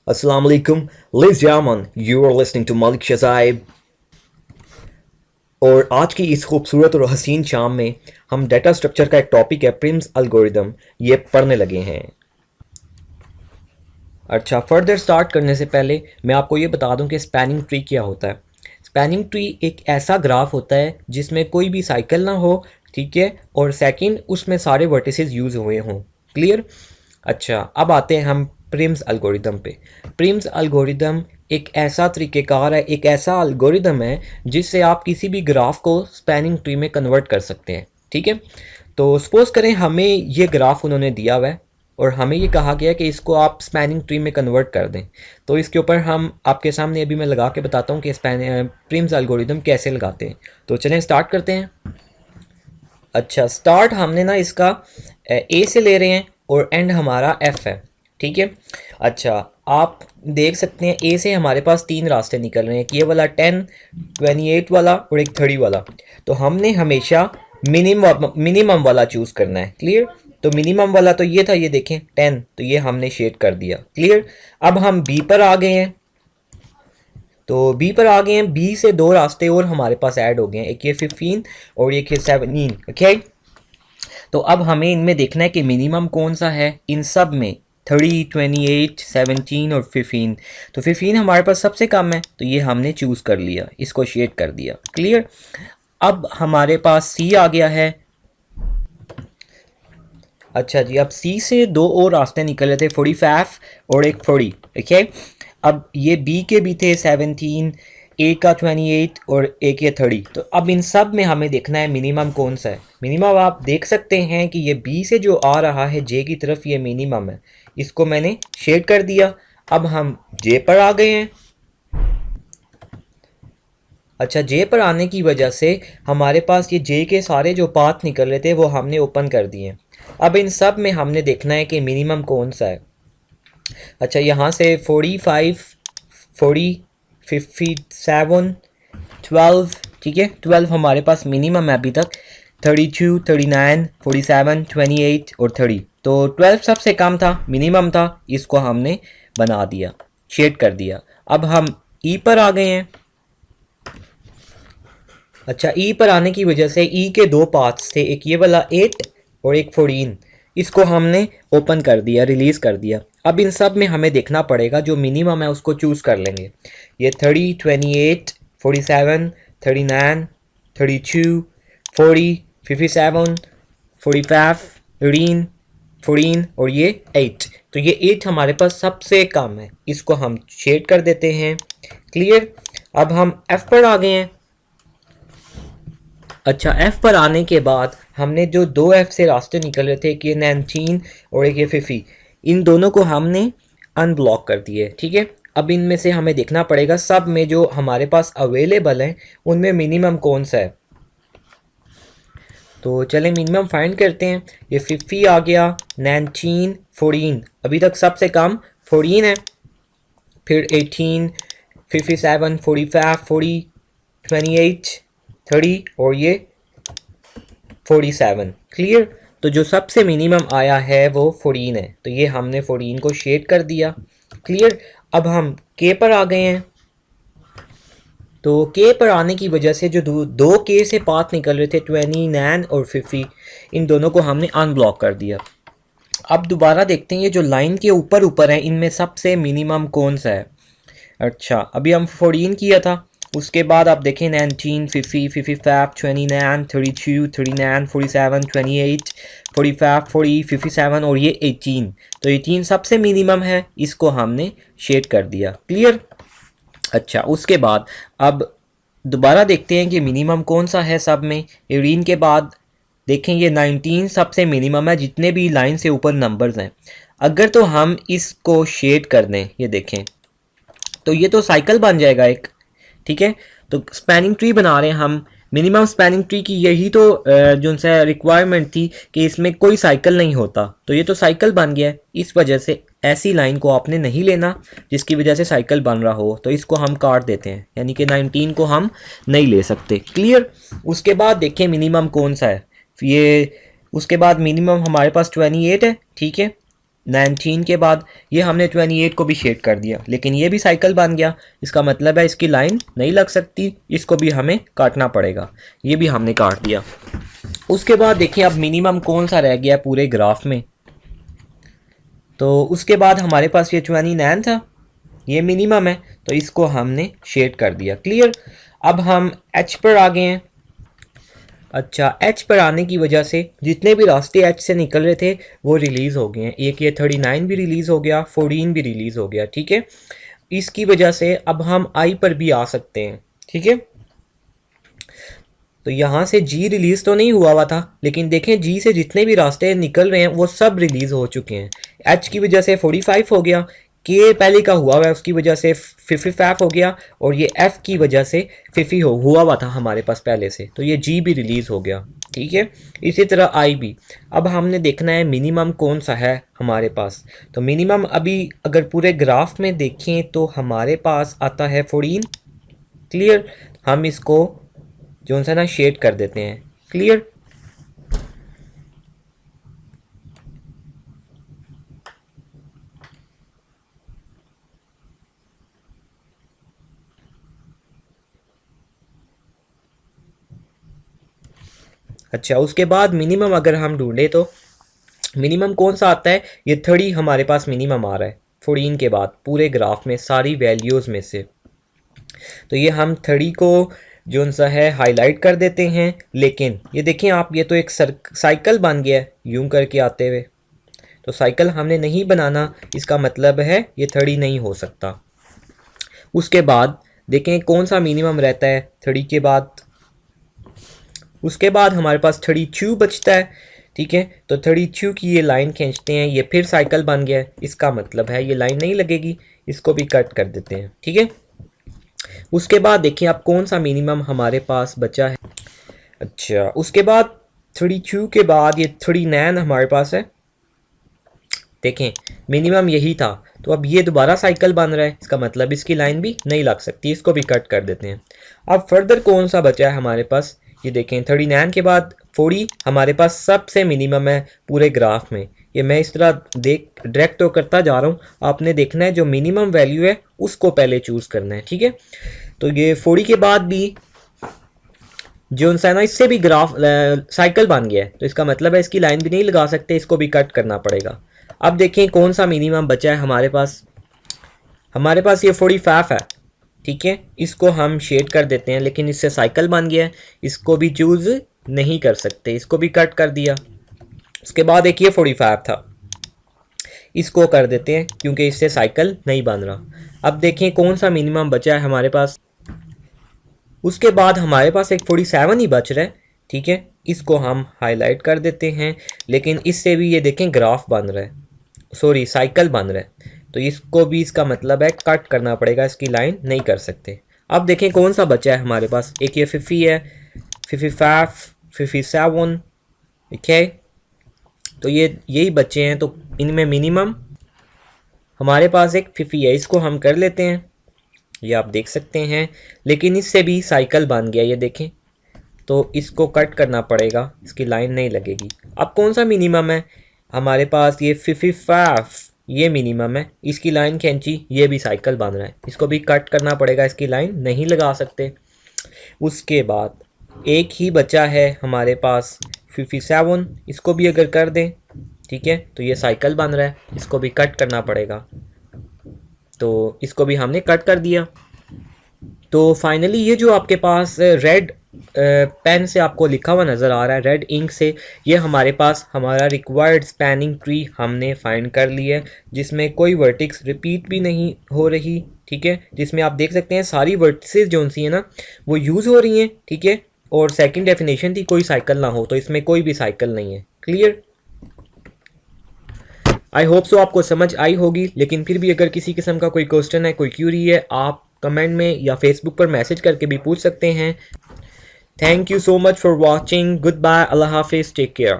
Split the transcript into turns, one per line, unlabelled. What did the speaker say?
Assalamu alaikum, ladies and gentlemen, you are listening to Malik Shazaib और आज की इस खूबसूरत और हसीन शाम में हम डाटा स्ट्रक्चर का एक टॉपिक है प्रिम्स एल्गोरिदम ये पढ़ने लगे हैं। अच्छा, फर्दर स्टार्ट करने से पहले मैं आपको ये बता दूं कि स्पैनिंग ट्री क्या होता है। स्पैनिंग ट्री एक ऐसा ग्राफ होता है जिसमें कोई भी साइकिल ना हो, ठीक है, और सेकंड उसमें सारे वर्टिसेस यूज़ हुए हों। क्लियर। अच्छा, अब आते हैं हम प्रिम्स एल्गोरिदम पे। प्रिम्स एल्गोरिदम एक ऐसा तरीक़ेकार है, एक ऐसा एल्गोरिदम है जिससे आप किसी भी ग्राफ को स्पैनिंग ट्री में कन्वर्ट कर सकते हैं। ठीक है, तो सपोज़ करें हमें ये ग्राफ उन्होंने दिया हुआ है और हमें ये कहा गया कि इसको आप स्पैनिंग ट्री में कन्वर्ट कर दें। तो इसके ऊपर हम आपके सामने अभी मैं लगा के बताता हूँ कि प्रिम्स एल्गोरिदम कैसे लगाते हैं। तो चलें स्टार्ट करते हैं। अच्छा, स्टार्ट हमने ना इसका ए से ले रहे हैं और एंड हमारा एफ है। ठीक है। अच्छा, आप देख सकते हैं ए से हमारे पास तीन रास्ते निकल रहे हैं, ये वाला 10, 28 वाला और एक 30 वाला। तो हमने हमेशा मिनिमम वाला चूज़ करना है। क्लियर। तो मिनिमम वाला तो ये था, ये देखें 10, तो ये हमने शेड कर दिया। क्लियर। अब हम बी पर आ गए हैं। तो बी पर आ गए हैं, बी से दो रास्ते और हमारे पास ऐड हो गए हैं, एक ये 15 और एक ये 17। ओके, तो अब हमें इनमें देखना है कि मिनिमम कौन सा है इन सब में। 30, 28, 17 और 15। तो 15 हमारे पास सबसे कम है, तो ये हमने चूज़ कर लिया, इसको शेड कर दिया। क्लियर। अब हमारे पास सी आ गया है। अच्छा जी, अब सी से दो और रास्ते निकल रहे थे, 45 और एक 40। ओके, अब ये बी के भी थे 17, ए का 28 और एक ये 30। तो अब इन सब में हमें देखना है मिनिमम कौन सा है। मिनिमम आप देख सकते हैं कि ये बी से जो आ रहा है जे की तरफ, ये मिनिमम है, इसको मैंने शेड कर दिया। अब हम जे पर आ गए हैं। अच्छा, जे पर आने की वजह से हमारे पास ये जे के सारे जो पाथ निकल रहे थे वो हमने ओपन कर दिए। अब इन सब में हमने देखना है कि मिनिमम कौन सा है। अच्छा, यहाँ से 45, 40, 57, 12, ठीक है, 12 हमारे पास मिनिमम है अभी तक। 32, 39, 47, 28 और 30। तो 12 सबसे कम था, मिनिमम था, इसको हमने बना दिया, शेड कर दिया। अब हम ई पर आ गए हैं। अच्छा, ई पर आने की वजह से ई के दो पाथ्स थे, एक ये वाला 8 और एक 14, इसको हमने ओपन कर दिया, रिलीज़ कर दिया। अब इन सब में हमें देखना पड़ेगा, जो मिनिमम है उसको चूज़ कर लेंगे। ये 30, 28, 47, 39, 32, 40, 57, 45, 13, 14 और ये 8। तो ये 8 हमारे पास सबसे कम है, इसको हम शेड कर देते हैं। क्लियर। अब हम एफ पर आ गए हैं। अच्छा, एफ़ पर आने के बाद हमने जो दो एफ़ से रास्ते निकल रहे थे, एक ये 19 और एक ये 50, इन दोनों को हमने अनब्लॉक कर दिए। ठीक है। अब इनमें से हमें देखना पड़ेगा सब में जो हमारे पास अवेलेबल हैं उनमें मिनिमम कौन सा है। तो चलें मिनिमम फाइंड करते हैं। ये 50 आ गया, 19, 14, अभी तक सबसे कम 14 है, फिर 18, 57, 45, 40, 28, 30 और ये 47। क्लियर। तो जो सबसे मिनिमम आया है वो 14 है, तो ये हमने 14 को शेड कर दिया। क्लियर। अब हम के पर आ गए हैं। तो के पर आने की वजह से जो दो के से पाथ निकल रहे थे, 29 और 50, इन दोनों को हमने अनब्लॉक कर दिया। अब दोबारा देखते हैं ये जो लाइन के ऊपर ऊपर है इनमें सबसे मिनिमम कौन सा है। अच्छा, अभी हम 14 किया था, उसके बाद आप देखें 19, 50, 55, 29, 32, 39, 47, 28, 45, 40, 57 और ये 18। तो 18 सबसे मिनिमम है, इसको हमने शेड कर दिया। क्लियर। अच्छा, उसके बाद अब दोबारा देखते हैं कि मिनिमम कौन सा है सब में। 18 के बाद देखें ये 19 सबसे मिनिमम है जितने भी लाइन से ऊपर नंबर्स हैं। अगर तो हम इसको शेड कर दें, ये देखें, तो ये तो साइकिल बन जाएगा एक। ठीक है। तो स्पैनिंग ट्री बना रहे हैं हम, मिनिमम स्पैनिंग ट्री की यही तो जो सा रिक्वायरमेंट थी कि इसमें कोई साइकिल नहीं होता, तो ये तो साइकिल बन गया है। इस वजह से ऐसी लाइन को आपने नहीं लेना जिसकी वजह से साइकिल बन रहा हो, तो इसको हम काट देते हैं, यानी कि 19 को हम नहीं ले सकते। क्लियर। उसके बाद देखें मिनिमम कौन सा है। ये उसके बाद मिनिमम हमारे पास 28 है। ठीक है। 19 के बाद ये हमने 28 को भी शेड कर दिया, लेकिन ये भी साइकिल बन गया। इसका मतलब है इसकी लाइन नहीं लग सकती, इसको भी हमें काटना पड़ेगा। ये भी हमने काट दिया। उसके बाद देखिए अब मिनिमम कौन सा रह गया पूरे ग्राफ में। तो उसके बाद हमारे पास ये 29 था, ये मिनिमम है, तो इसको हमने शेड कर दिया। क्लियर। अब हम एच पर आ गए हैं। अच्छा, एच पर आने की वजह से जितने भी रास्ते एच से निकल रहे थे वो रिलीज़ हो गए हैं। एक ये 39 भी रिलीज़ हो गया, 14 भी रिलीज़ हो गया। ठीक है, इसकी वजह से अब हम आई पर भी आ सकते हैं। ठीक है, तो यहाँ से जी रिलीज़ तो नहीं हुआ था, लेकिन देखें जी से जितने भी रास्ते निकल रहे हैं वो सब रिलीज़ हो चुके हैं। एच की वजह से 45 हो गया, के पहले का हुआ है उसकी वजह से 55 हो गया, और ये एफ की वजह से 50 हुआ था हमारे पास पहले से, तो ये जी भी रिलीज़ हो गया। ठीक है, इसी तरह आई भी। अब हमने देखना है मिनिमम कौन सा है हमारे पास। तो मिनिमम अभी अगर पूरे ग्राफ में देखें तो हमारे पास आता है 14। क्लियर। हम इसको जो सा ना शेड कर देते हैं। क्लियर। अच्छा, उसके बाद मिनिमम अगर हम ढूंढे तो मिनिमम कौन सा आता है, ये 30 हमारे पास मिनिमम आ रहा है 14 के बाद पूरे ग्राफ में सारी वैल्यूज़ में से। तो ये हम 30 को जो सा है हाईलाइट कर देते हैं। लेकिन ये देखें आप, ये तो एक साइकिल बन गया है यूं करके आते हुए, तो साइकिल हमने नहीं बनाना, इसका मतलब है ये 30 नहीं हो सकता। उसके बाद देखें कौन सा मिनिमम रहता है 30 के बाद। उसके बाद हमारे पास 32 बचता है। ठीक है, तो 32 की ये लाइन खींचते हैं, ये फिर साइकिल बन गया है, इसका मतलब है ये लाइन नहीं लगेगी, इसको भी कट कर देते हैं। ठीक है, उसके बाद देखिए आप कौन सा मिनिमम हमारे पास बचा है। अच्छा, उसके बाद 32 के बाद ये 39 हमारे पास है। देखें मिनिमम यही था, तो अब ये दोबारा साइकिल बन रहा है, इसका मतलब इसकी लाइन भी नहीं लग सकती, इसको भी कट कर देते हैं। अब फर्दर कौन सा बचा है हमारे पास, ये देखें 39 के बाद 40 हमारे पास सबसे मिनिमम है पूरे ग्राफ में। ये मैं इस तरह डायरेक्ट तो करता जा रहा हूँ, आपने देखना है जो मिनिमम वैल्यू है उसको पहले चूज़ करना है। ठीक है, तो ये 40 के बाद भी जो है ना इससे भी ग्राफ साइकिल बन गया है, तो इसका मतलब है इसकी लाइन भी नहीं लगा सकते, इसको भी कट करना पड़ेगा। अब देखें कौन सा मिनिमम बचा है हमारे पास। हमारे पास ये 45 है। ठीक है, इसको हम शेड कर देते हैं, लेकिन इससे साइकिल बन गया है, इसको भी चूज़ नहीं कर सकते, इसको भी कट कर दिया। उसके बाद एक ये 45 था, इसको कर देते हैं क्योंकि इससे साइकिल नहीं बन रहा। अब देखें कौन सा मिनिमम बचा है हमारे पास। उसके बाद हमारे पास एक 47 ही बच रहा है। ठीक है, इसको हम हाईलाइट कर देते हैं, लेकिन इससे भी ये देखें ग्राफ बन रहा है, सॉरी साइकिल बन रहा है, तो इसको भी इसका मतलब है कट करना पड़ेगा, इसकी लाइन नहीं कर सकते। अब देखें कौन सा बचा है हमारे पास, एक ये 50 है, 55, 57। ओके, तो ये यही बच्चे हैं, तो इनमें मिनिमम हमारे पास एक 50 है, इसको हम कर लेते हैं, ये आप देख सकते हैं, लेकिन इससे भी साइकिल बन गया, ये देखें, तो इसको कट करना पड़ेगा, इसकी लाइन नहीं लगेगी। अब कौन सा मिनिमम है हमारे पास, ये 55, ये मिनिमम है, इसकी लाइन खींची, ये भी साइकिल बन रहा है, इसको भी कट करना पड़ेगा, इसकी लाइन नहीं लगा सकते। उसके बाद एक ही बचा है हमारे पास 57, इसको भी अगर कर दें, ठीक है, तो ये साइकिल बन रहा है, इसको भी कट करना पड़ेगा, तो इसको भी हमने कट कर दिया। तो फाइनली ये जो आपके पास रेड पेन से आपको लिखा हुआ नज़र आ रहा है, रेड इंक से, ये हमारे पास हमारा रिक्वायर्ड स्पैनिंग ट्री हमने फाइंड कर लिया है, जिसमें कोई वर्टिक्स रिपीट भी नहीं हो रही। ठीक है, जिसमें आप देख सकते हैं सारी वर्टिसेस जो सी है ना वो यूज़ हो रही हैं। ठीक है, और सेकंड डेफिनेशन थी कोई साइकिल ना हो, तो इसमें कोई भी साइकिल नहीं है। क्लियर। आई होप सो आपको समझ आई होगी, लेकिन फिर भी अगर किसी किस्म का कोई क्वेश्चन है, कोई क्यूरी है, आप कमेंट में या फेसबुक पर मैसेज करके भी पूछ सकते हैं। Thank you so much for watching. Good bye, अल्लाह हाफिज़, टेक केयर।